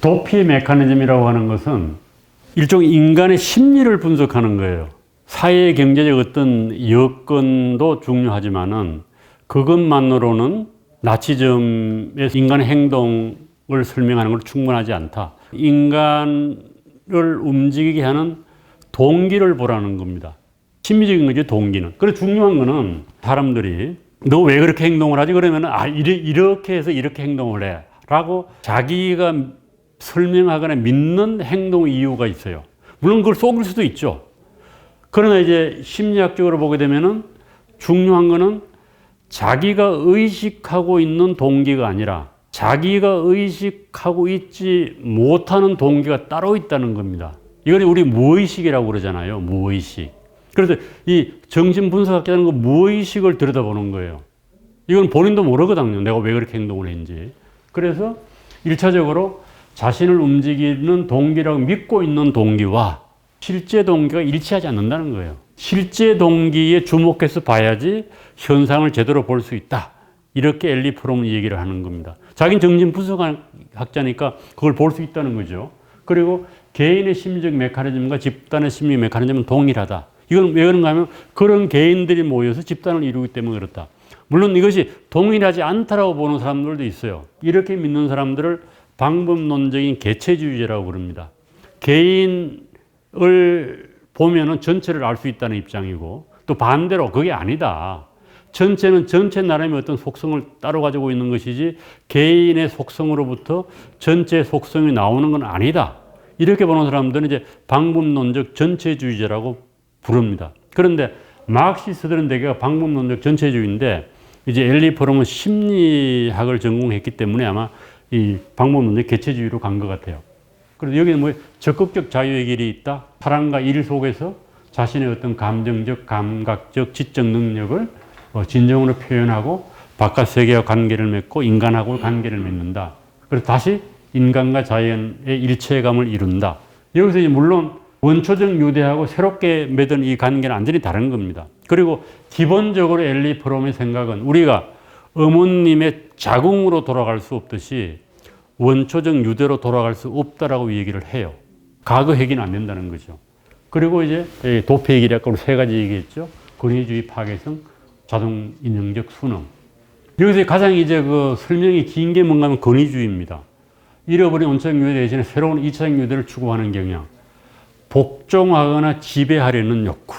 도피 메커니즘이라고 하는 것은 일종의 인간의 심리를 분석하는 거예요. 사회 경제적 어떤 여건도 중요하지만은 그것만으로는 나치즘의 인간의 행동을 설명하는 걸 충분하지 않다. 인간을 움직이게 하는 동기를 보라는 겁니다. 심리적인 거죠, 동기는. 그래서 중요한 거는 사람들이 너 왜 그렇게 행동을 하지? 그러면은 이렇게 해서 이렇게 행동을 해. 라고 자기가 설명하거나 믿는 행동 이유가 있어요. 물론 그걸 속일 수도 있죠. 그러나 이제 심리학적으로 보게 되면은 중요한 거는 자기가 의식하고 있는 동기가 아니라 자기가 의식하고 있지 못하는 동기가 따로 있다는 겁니다. 이걸 우리 무의식이라고 그러잖아요. 무의식. 그래서 이 정신분석학자는 그 무의식을 들여다보는 거예요. 이건 본인도 모르거든요. 내가 왜 그렇게 행동을 했는지. 그래서 1차적으로 자신을 움직이는 동기라고 믿고 있는 동기와 실제 동기가 일치하지 않는다는 거예요. 실제 동기에 주목해서 봐야지 현상을 제대로 볼 수 있다. 이렇게 엘리 프롬은 얘기를 하는 겁니다. 자기는 정신분석학자니까 그걸 볼 수 있다는 거죠. 그리고 개인의 심리적 메커니즘과 집단의 심리 메커니즘은 동일하다. 이건 왜 그런가 하면 그런 개인들이 모여서 집단을 이루기 때문에 그렇다. 물론 이것이 동일하지 않다라고 보는 사람들도 있어요. 이렇게 믿는 사람들을 방법론적인 개체주의자라고 부릅니다. 개인을 보면은 전체를 알 수 있다는 입장이고 또 반대로 그게 아니다. 전체는 전체 나름의 어떤 속성을 따로 가지고 있는 것이지 개인의 속성으로부터 전체 속성이 나오는 건 아니다. 이렇게 보는 사람들은 이제 방법론적 전체주의자라고 부릅니다. 그런데 마르크시스트들은 대개가 방법론적 전체주의인데 이제 엘리 프롬은 심리학을 전공했기 때문에 아마 이 방법론적 개체주의로 간 것 같아요. 그래서 여기는 뭐 적극적 자유의 길이 있다. 사람과 일 속에서 자신의 어떤 감정적, 감각적, 지적 능력을 진정으로 표현하고 바깥 세계와 관계를 맺고 인간하고 관계를 맺는다. 그래서 다시 인간과 자연의 일체감을 이룬다. 여기서 이제 물론 원초적 유대하고 새롭게 맺은 이 관계는 완전히 다른 겁니다. 그리고 기본적으로 엘리 프롬의 생각은 우리가 어머님의 자궁으로 돌아갈 수 없듯이 원초적 유대로 돌아갈 수 없다라고 얘기를 해요. 과거 회귀는 안 된다는 거죠. 그리고 이제 도피 얘기를 아까 세 가지 얘기했죠. 권위주의, 파괴성, 자동 인형적 순응. 여기서 가장 이제 그 설명이 긴 게 뭔가 하면 권위주의입니다. 잃어버린 원초적 유대 대신에 새로운 2차적 유대를 추구하는 경향. 복종하거나 지배하려는 욕구.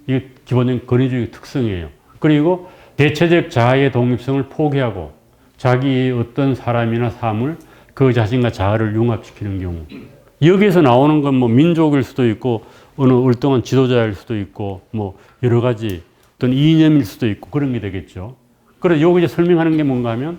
이게 기본적인 권위주의 특성이에요. 그리고 대체적 자아의 독립성을 포기하고 자기의 어떤 사람이나 삶을 그 자신과 자아를 융합시키는 경우. 여기에서 나오는 건 뭐 민족일 수도 있고 어느 얼등한 지도자일 수도 있고 뭐 여러 가지 어떤 이념일 수도 있고 그런 게 되겠죠. 그래서 여기 이제 설명하는 게 뭔가 하면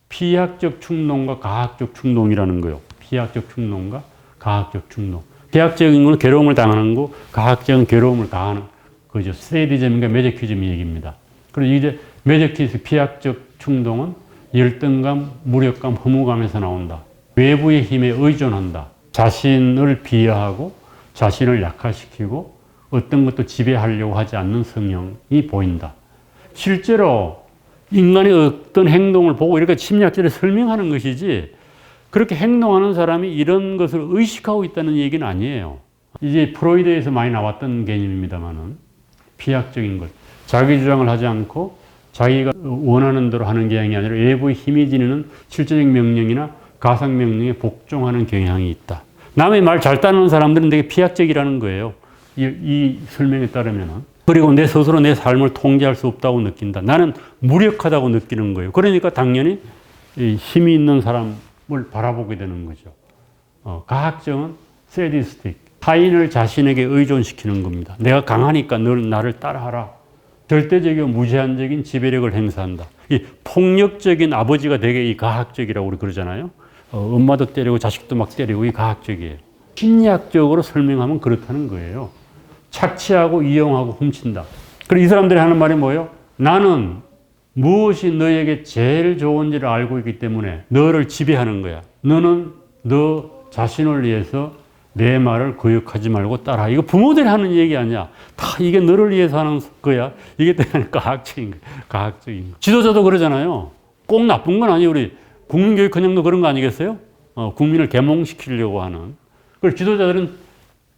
피학적 충동과 가학적 충동이라는 거예요. 피학적 충동과 가학적 충동. 피학적인 건 괴로움을 당하는 거, 가학적인 괴로움을 가하는 거죠. 세디즘과 매저키즘 얘기입니다. 그리고 이제 매저키즘 피학적 충동은 열등감, 무력감, 허무감에서 나온다. 외부의 힘에 의존한다. 자신을 비하하고 자신을 약화시키고 어떤 것도 지배하려고 하지 않는 성향이 보인다. 실제로 인간의 어떤 행동을 보고 이렇게 심리학자들이 설명하는 것이지 그렇게 행동하는 사람이 이런 것을 의식하고 있다는 얘기는 아니에요. 이제 프로이드에서 많이 나왔던 개념입니다만은 피학적인 것. 자기 주장을 하지 않고 자기가 원하는 대로 하는 경향이 아니라 외부의 힘이 지니는 실제적 명령이나 가상 명령에 복종하는 경향이 있다. 남의 말 잘 따르는 사람들은 되게 피학적이라는 거예요. 이 설명에 따르면은. 그리고 내 스스로 내 삶을 통제할 수 없다고 느낀다. 나는 무력하다고 느끼는 거예요. 그러니까 당연히 힘이 있는 사람을 바라보게 되는 거죠. 가학적은 세디스틱. 타인을 자신에게 의존시키는 겁니다. 내가 강하니까 널 나를 따라하라. 절대적이고 무제한적인 지배력을 행사한다. 이 폭력적인 아버지가 되게 이 가학적이라고 우리 그러잖아요. 엄마도 때리고 자식도 막 때리고 이 가학적이에요. 심리학적으로 설명하면 그렇다는 거예요. 착취하고 이용하고 훔친다. 그리고 이 사람들이 하는 말이 뭐예요? 나는 무엇이 너에게 제일 좋은지를 알고 있기 때문에 너를 지배하는 거야. 너는 너 자신을 위해서 내 말을 거역하지 말고 따라. 이거 부모들이 하는 얘기 아니야. 다 이게 너를 위해서 하는 거야. 이게 과학적인 거야. 과학적인 거. 지도자도 그러잖아요. 꼭 나쁜 건 아니에요. 우리 국민교육 현장도 그런 거 아니겠어요? 국민을 계몽시키려고 하는. 그걸 지도자들은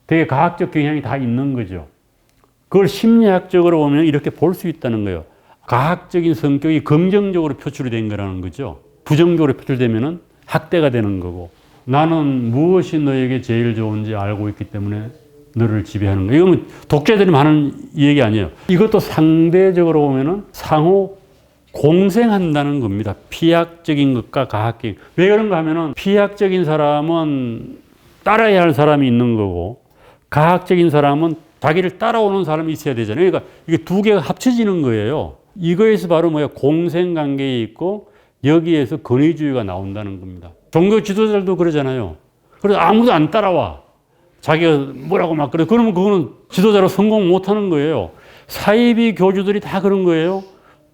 되게 과학적 경향이 다 있는 거죠. 그걸 심리학적으로 보면 이렇게 볼 수 있다는 거예요. 과학적인 성격이 긍정적으로 표출이 된 거라는 거죠. 부정적으로 표출되면은 학대가 되는 거고, 나는 무엇이 너에게 제일 좋은지 알고 있기 때문에 너를 지배하는 거예요. 이건 독재들이 하는 얘기 아니에요. 이것도 상대적으로 보면은 상호 공생한다는 겁니다. 피학적인 것과 과학적인. 왜 그런가 하면은 피학적인 사람은 따라야 할 사람이 있는 거고, 과학적인 사람은 자기를 따라오는 사람이 있어야 되잖아요. 그러니까 이게 두 개가 합쳐지는 거예요. 이거에서 바로 뭐야? 공생관계에 있고 여기에서 권위주의가 나온다는 겁니다. 종교 지도자들도 그러잖아요. 그래서 아무도 안 따라와. 자기가 뭐라고 막 그래. 그러면 그거는 지도자로 성공 못 하는 거예요. 사이비 교주들이 다 그런 거예요.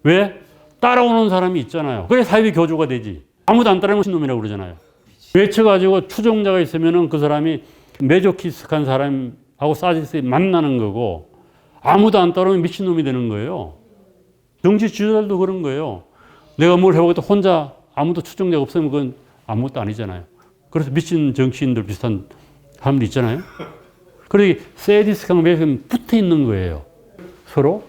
왜? 따라오는 사람이 있잖아요. 그래 사이비 교주가 되지. 아무도 안 따라오는 신놈이라고 그러잖아요. 외쳐가지고 추종자가 있으면은 그 사람이 메조키스트한 사람하고 사디스에 만나는 거고, 아무도 안 따라오면 미친놈이 되는 거예요. 정치 지도자들도 그런 거예요. 내가 뭘 해보겠다 혼자 아무도 추종자가 없으면 그건 아무것도 아니잖아요. 그래서 미친 정치인들 비슷한 사람들 있잖아요. 그래서 세디스강 매에 붙어 있는 거예요. 서로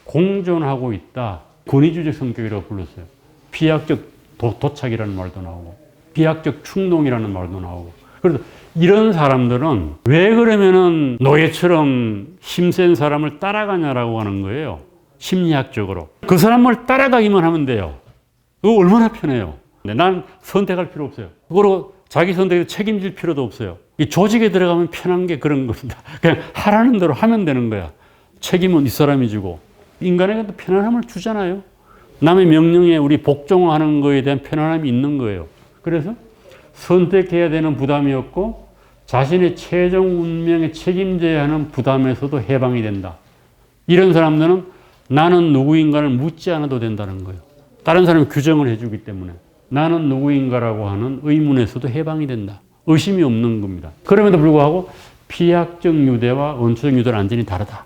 공존하고 있다. 권위주의적 성격이라고 불렀어요. 비약적 도착이라는 말도 나오고, 비약적 충동이라는 말도 나오고. 그래서 이런 사람들은 왜 그러면은 노예처럼 힘센 사람을 따라가냐라고 하는 거예요. 심리학적으로. 그 사람을 따라가기만 하면 돼요. 그거 얼마나 편해요. 난 선택할 필요 없어요. 그리고 자기 선택에 책임질 필요도 없어요. 이 조직에 들어가면 편한 게 그런 겁니다. 그냥 하라는 대로 하면 되는 거야. 책임은 이 사람이 지고. 인간에게도 편안함을 주잖아요. 남의 명령에 우리 복종하는 거에 대한 편안함이 있는 거예요. 그래서 선택해야 되는 부담이 없고 자신의 최종 운명에 책임져야 하는 부담에서도 해방이 된다. 이런 사람들은 나는 누구인가를 묻지 않아도 된다는 거예요. 다른 사람이 규정을 해주기 때문에 나는 누구인가라고 하는 의문에서도 해방이 된다. 의심이 없는 겁니다. 그럼에도 불구하고 피학적 유대와 원초적 유대는 완전히 다르다.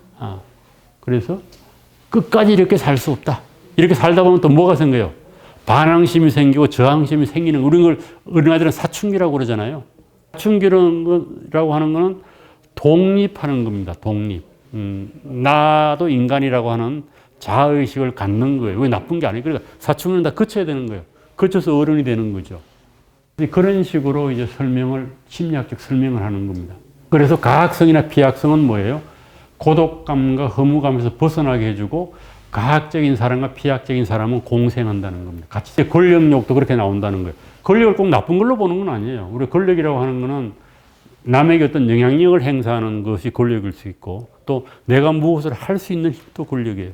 그래서 끝까지 이렇게 살 수 없다. 이렇게 살다 보면 또 뭐가 생겨요? 반항심이 생기고 저항심이 생기는, 우리 어린아이들은 사춘기라고 그러잖아요. 사춘기라고 하는 거는 독립하는 겁니다. 독립. 나도 인간이라고 하는 자아의식을 갖는 거예요. 왜 나쁜 게 아니에요. 그러니까 사춘기는 다 거쳐야 되는 거예요. 거쳐서 어른이 되는 거죠. 그런 식으로 이제 심리학적 설명을 하는 겁니다. 그래서 과학성이나 비학성은 뭐예요? 고독감과 허무감에서 벗어나게 해주고, 과학적인 사람과 비학적인 사람은 공생한다는 겁니다. 같이 권력욕도 그렇게 나온다는 거예요. 권력을 꼭 나쁜 걸로 보는 건 아니에요. 우리 권력이라고 하는 거는 남에게 어떤 영향력을 행사하는 것이 권력일 수 있고, 또 내가 무엇을 할 수 있는 힘도 권력이에요.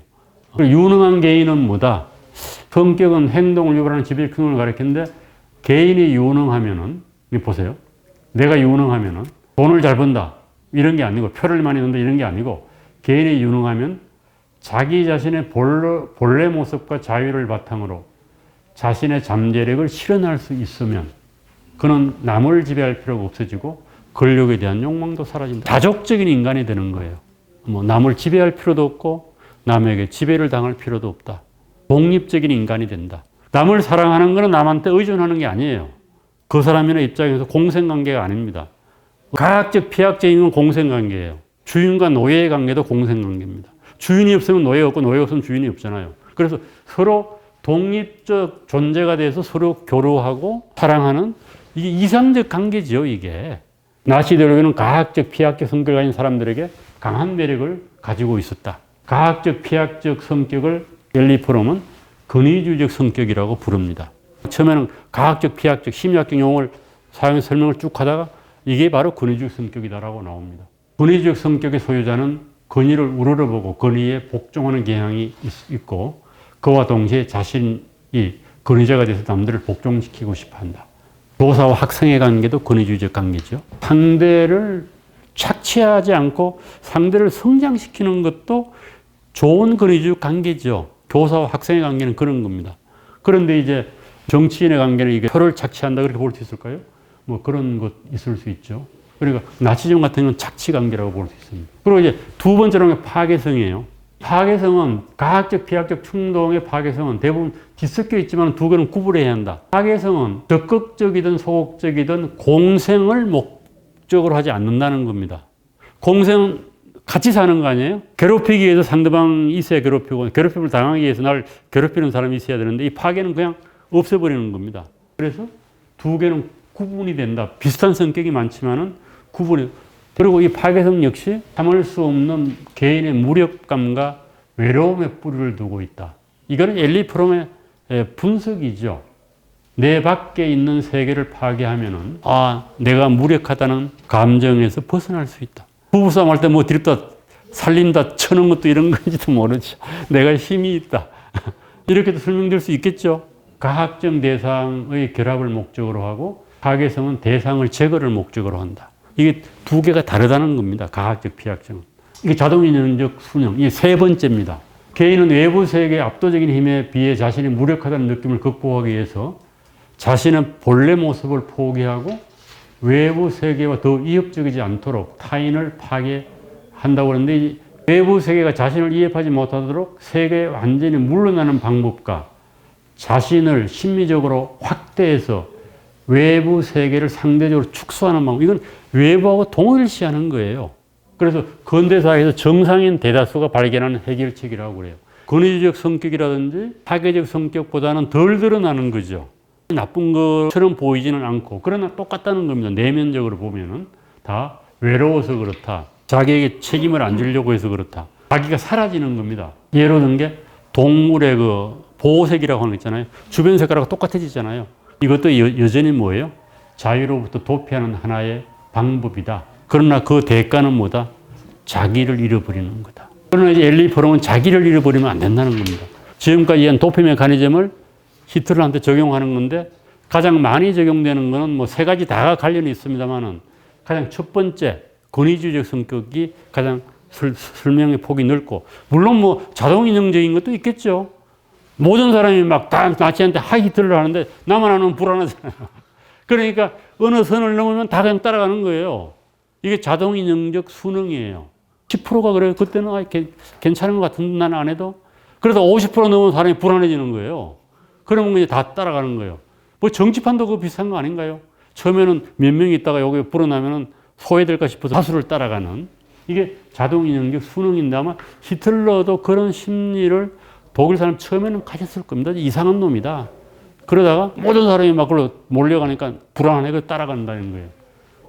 유능한 개인은 뭐다? 성격은 행동을 유발하는 지배력을 가리키는데, 개인이 유능하면은, 보세요. 내가 유능하면은 돈을 잘 번다. 이런 게 아니고, 표를 많이 넣는다. 이런 게 아니고, 개인이 유능하면 자기 자신의 본래 모습과 자유를 바탕으로 자신의 잠재력을 실현할 수 있으면 그는 남을 지배할 필요가 없어지고 권력에 대한 욕망도 사라진다. 다족적인 인간이 되는 거예요. 남을 지배할 필요도 없고 남에게 지배를 당할 필요도 없다. 독립적인 인간이 된다. 남을 사랑하는 것은 남한테 의존하는 게 아니에요. 그 사람의 입장에서 공생관계가 아닙니다. 과학적, 피학적인 건 공생관계예요. 주인과 노예의 관계도 공생관계입니다. 주인이 없으면 노예가 없고 노예가 없으면 주인이 없잖아요. 그래서 서로 독립적 존재가 돼서 서로 교류하고 사랑하는, 이게 이상적 관계지요, 이게. 나시대로는 과학적, 피학적 성격을 가진 사람들에게 강한 매력을 가지고 있었다. 과학적, 피학적 성격을 엘리 프롬은 권위주의적 성격이라고 부릅니다. 처음에는 과학적, 피학적, 심리학적 용어를 사용해서 설명을 쭉 하다가 이게 바로 권위주의적 성격이다라고 나옵니다. 권위주의적 성격의 소유자는 권위를 우러러보고 권위에 복종하는 경향이 있고, 그와 동시에 자신이 권위자가 돼서 남들을 복종시키고 싶어 한다. 교사와 학생의 관계도 권위주의적 관계죠. 상대를 착취하지 않고 상대를 성장시키는 것도 좋은 권위주의적 관계죠. 교사와 학생의 관계는 그런 겁니다. 그런데 이제 정치인의 관계는 이게 혀를 착취한다 그렇게 볼 수 있을까요? 뭐 그런 것 있을 수 있죠. 그러니까 나치즘 같은 건 착취 관계라고 볼 수 있습니다. 그리고 이제 두 번째로는 파괴성이에요. 파괴성은 가학적, 비학적 충동의 파괴성은 대부분 뒤섞여 있지만 두 개는 구분해야 한다. 파괴성은 적극적이든 소극적이든 공생을 목적으로 하지 않는다는 겁니다. 공생은 같이 사는 거 아니에요? 괴롭히기 위해서 상대방이 있어야 괴롭히고 괴롭힘을 당하기 위해서 날 괴롭히는 사람이 있어야 되는데 이 파괴는 그냥 없애버리는 겁니다. 그래서 두 개는 구분이 된다. 비슷한 성격이 많지만은 구분이. 그리고 이 파괴성 역시 참을 수 없는 개인의 무력감과 외로움에 뿌리를 두고 있다. 이거는 엘리 프롬의 분석이죠. 내 밖에 있는 세계를 파괴하면은 내가 무력하다는 감정에서 벗어날 수 있다. 부부싸움 할 때 뭐 드립다 살린다 쳐는 것도 이런 건지도 모르죠. 내가 힘이 있다. 이렇게도 설명될 수 있겠죠. 가학적 대상의 결합을 목적으로 하고 파괴성은 대상을 제거를 목적으로 한다. 이게 두 개가 다르다는 겁니다. 가학적, 비학적은. 이게 자동인연적 순영. 이게 세 번째입니다. 개인은 외부 세계의 압도적인 힘에 비해 자신이 무력하다는 느낌을 극복하기 위해서 자신의 본래 모습을 포기하고 외부 세계와 더 위협적이지 않도록 타인을 파괴한다고 하는데 이 외부 세계가 자신을 위협하지 못하도록 세계에 완전히 물러나는 방법과 자신을 심리적으로 확대해서 외부 세계를 상대적으로 축소하는 방법. 이건 외부하고 동일시하는 거예요. 그래서 근대사회에서 정상인 대다수가 발견하는 해결책이라고 그래요. 권위주의적 성격이라든지 파괴적 성격보다는 덜 드러나는 거죠. 나쁜 것처럼 보이지는 않고 그러나 똑같다는 겁니다. 내면적으로 보면은 다 외로워서 그렇다. 자기에게 책임을 안 지려고 해서 그렇다. 자기가 사라지는 겁니다. 예로 든 게 동물의 그 보호색이라고 하는 거 있잖아요. 주변 색깔하고 똑같아지잖아요. 이것도 여전히 뭐예요? 자유로부터 도피하는 하나의 방법이다. 그러나 그 대가는 뭐다? 자기를 잃어버리는 거다. 그러나 이제 엘리 프롬은 자기를 잃어버리면 안 된다는 겁니다. 지금까지 이한 도피 메커니즘을 히틀러한테 적용하는 건데 가장 많이 적용되는 거는 뭐 세 가지 다가 관련이 있습니다만은 가장 첫 번째 권위주의적 성격이 가장 설명의 폭이 넓고 물론 뭐 자동인형적인 것도 있겠죠. 모든 사람이 막 다 나치한테 하이 히틀러 하는데 나만 안 하면 불안하잖아요. 그러니까 어느 선을 넘으면 다 그냥 따라가는 거예요. 이게 자동인형적 순응이에요. 10%가 그래요. 그때는 괜찮은 것 같은데 나는 안 해도. 그러다 50% 넘으면 사람이 불안해지는 거예요. 그러면 이제 다 따라가는 거예요. 뭐 정치판도 그거 비슷한 거 아닌가요? 처음에는 몇 명이 있다가 여기 불어나면은 소외될까 싶어서 다수를 따라가는. 이게 자동인형적 순응인데 아마 히틀러도 그런 심리를 독일 사람 처음에는 가졌을 겁니다. 이상한 놈이다. 그러다가 모든 사람이 막 그걸로 몰려가니까 불안하게 따라간다는 거예요.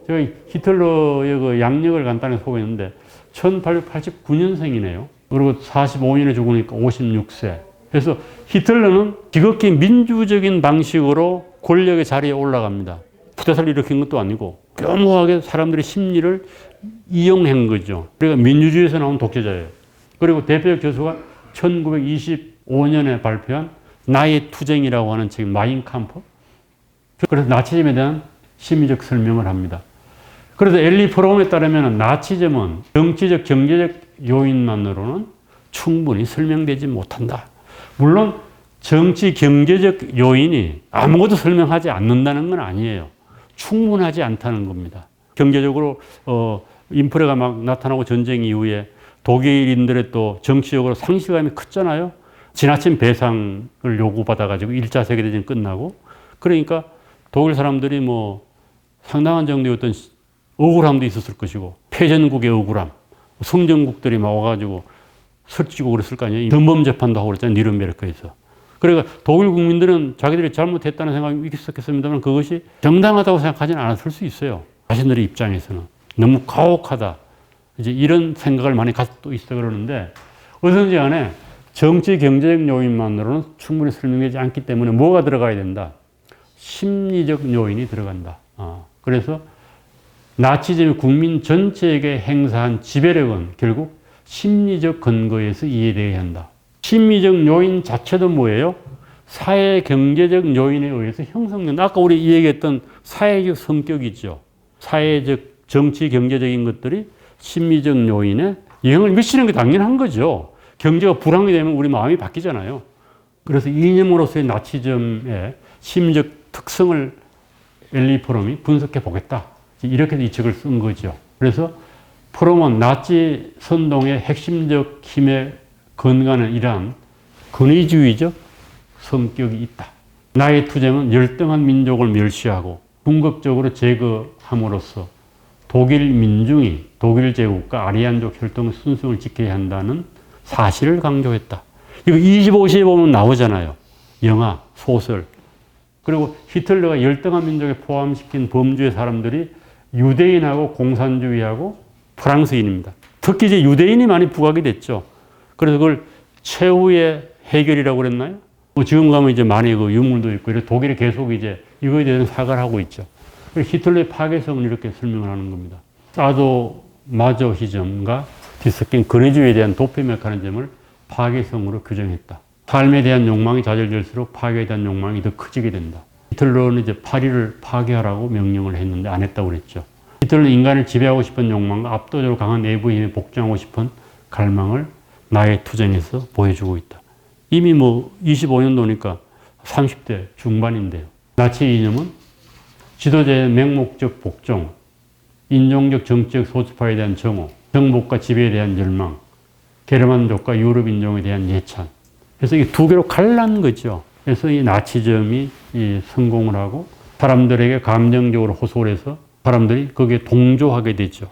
제가 히틀러의 그 양력을 간단히 소개했는데 1889년생이네요. 그리고 45년에 죽으니까 56세. 그래서 히틀러는 지극히 민주적인 방식으로 권력의 자리에 올라갑니다. 부대사를 일으킨 것도 아니고 교묘하게 사람들의 심리를 이용한 거죠. 그러니까 민주주의에서 나온 독재자예요. 그리고 대표적 저서가 1925년에 발표한 나의 투쟁이라고 하는 책 마인캄프. 그래서 나치즘에 대한 심리적 설명을 합니다. 그래서 엘리 프롬에 따르면 나치즘은 정치적, 경제적 요인만으로는 충분히 설명되지 못한다. 물론 정치, 경제적 요인이 아무것도 설명하지 않는다는 건 아니에요. 충분하지 않다는 겁니다. 경제적으로 인플레가 막 나타나고 전쟁 이후에 독일인들의 또 정치적으로 상실감이 컸잖아요. 지나친 배상을 요구받아가지고 1차 세계대전이 끝나고 그러니까 독일 사람들이 뭐 상당한 정도의 어떤 억울함도 있었을 것이고 패전국의 억울함, 성전국들이 막 와가지고 설치고 그랬을 거 아니에요. 전범 재판도 하고 그랬잖아요. 니른베르크에서. 그러니까 독일 국민들은 자기들이 잘못했다는 생각이 있었겠습니다만 그것이 정당하다고 생각하지는 않았을 수 있어요. 자신들의 입장에서는. 너무 가혹하다. 이제 이런 생각을 많이 갖고 있어 그러는데 어떤지 간에 정치 경제적 요인만으로는 충분히 설명되지 않기 때문에 뭐가 들어가야 된다? 심리적 요인이 들어간다. 그래서 나치즘이 국민 전체에게 행사한 지배력은 결국 심리적 근거에서 이해되어야 한다. 심리적 요인 자체도 뭐예요? 사회 경제적 요인에 의해서 형성된다. 아까 우리 얘기했던 사회적 성격이죠. 사회적 정치 경제적인 것들이 심리적 요인에 영향을 미치는 게 당연한 거죠. 경제가 불황이 되면 우리 마음이 바뀌잖아요. 그래서 이념으로서의 나치즘의 심리적 특성을 엘리 프롬이 분석해 보겠다. 이렇게 이 책을 쓴 거죠. 그래서 프롬은 나치 선동의 핵심적 힘의 근간은 이러한 권위주의적 성격이 있다. 나의 투쟁은 열등한 민족을 멸시하고 궁극적으로 제거함으로써 독일 민중이 독일 제국과 아리안족 혈통의 순수성을 지켜야 한다는 사실을 강조했다. 이거 25시에 보면 나오잖아요. 영화, 소설. 그리고 히틀러가 열등한 민족에 포함시킨 범주의 사람들이 유대인하고 공산주의하고 프랑스인입니다. 특히 이제 유대인이 많이 부각이 됐죠. 그래서 그걸 최후의 해결이라고 그랬나요? 지금 가면 이제 많이 그 유물도 있고, 이렇게 독일이 계속 이제 이거에 대해서 사과를 하고 있죠. 히틀러의 파괴성을 이렇게 설명을 하는 겁니다. 사도 마조히즘과 뒤섞인 권위주의에 대한 도피 메커니즘을 파괴성으로 규정했다. 삶에 대한 욕망이 잦아질수록 파괴에 대한 욕망이 더 커지게 된다. 히틀러는 이제 파리를 파괴하라고 명령을 했는데 안 했다고 그랬죠. 히틀러는 인간을 지배하고 싶은 욕망과 압도적으로 강한 내부의 힘에 복종하고 싶은 갈망을 나의 투쟁에서 보여주고 있다. 이미 25년도니까 30대 중반인데요. 나치 이념은 지도자의 맹목적 복종, 인종적 정치적 소수파에 대한 정오, 정복과 지배에 대한 열망, 게르만족과 유럽 인종에 대한 예찬. 그래서 이 두 개로 갈란 거죠. 그래서 이 나치즘이 성공을 하고 사람들에게 감정적으로 호소를 해서 사람들이 거기에 동조하게 되죠.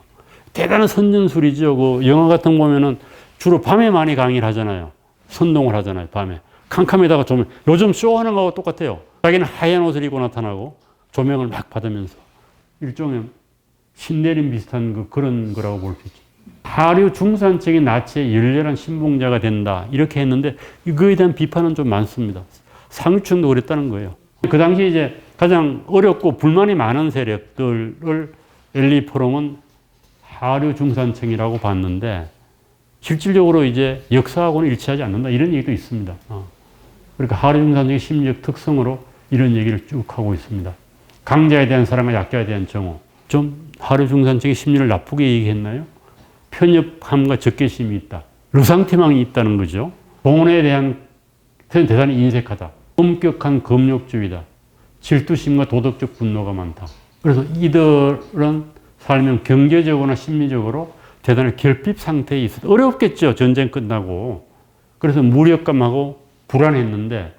대단한 선전술이죠. 그 영화 같은 거 보면은 주로 밤에 많이 강의를 하잖아요. 선동을 하잖아요, 밤에. 캄캄에다가 조명. 요즘 쇼하는 거하고 똑같아요. 자기는 하얀 옷을 입고 나타나고 조명을 막 받으면서 일종의 신내림 비슷한 그런 거라고 볼 수 있죠. 하류 중산층이 나치의 열렬한 신봉자가 된다. 이렇게 했는데 이거에 대한 비판은 좀 많습니다. 상류층도 그랬다는 거예요. 그 당시 이제 가장 어렵고 불만이 많은 세력들을 엘리 포럼은 하류 중산층이라고 봤는데 실질적으로 이제 역사하고는 일치하지 않는다. 이런 얘기도 있습니다. 그러니까 하류 중산층의 심리적 특성으로 이런 얘기를 쭉 하고 있습니다. 강자에 대한 사랑과 약자에 대한 정오. 좀 하류 중산층의 심리를 나쁘게 얘기했나요? 편협함과 적개심이 있다. 르상티망이 있다는 거죠. 돈에 대한 대단히 인색하다. 엄격한 검욕주의다. 질투심과 도덕적 분노가 많다. 그래서 이들은 살면 경제적으로나 심리적으로 대단히 결핍 상태에 있었다. 어렵겠죠. 전쟁 끝나고. 그래서 무력감하고 불안했는데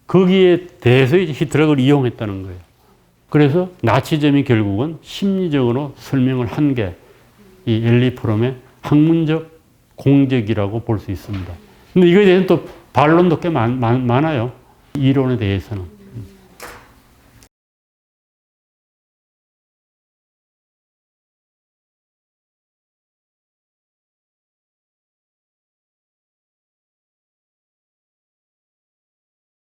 거기에 대해서 이제 히틀러를 이용했다는 거예요. 그래서 나치즘이 결국은 심리적으로 설명을 한 게 이 엘리 포럼의 학문적 공적이라고 볼 수 있습니다. 근데 이거에 대해서는 또 반론도 꽤 많아요. 이론에 대해서는.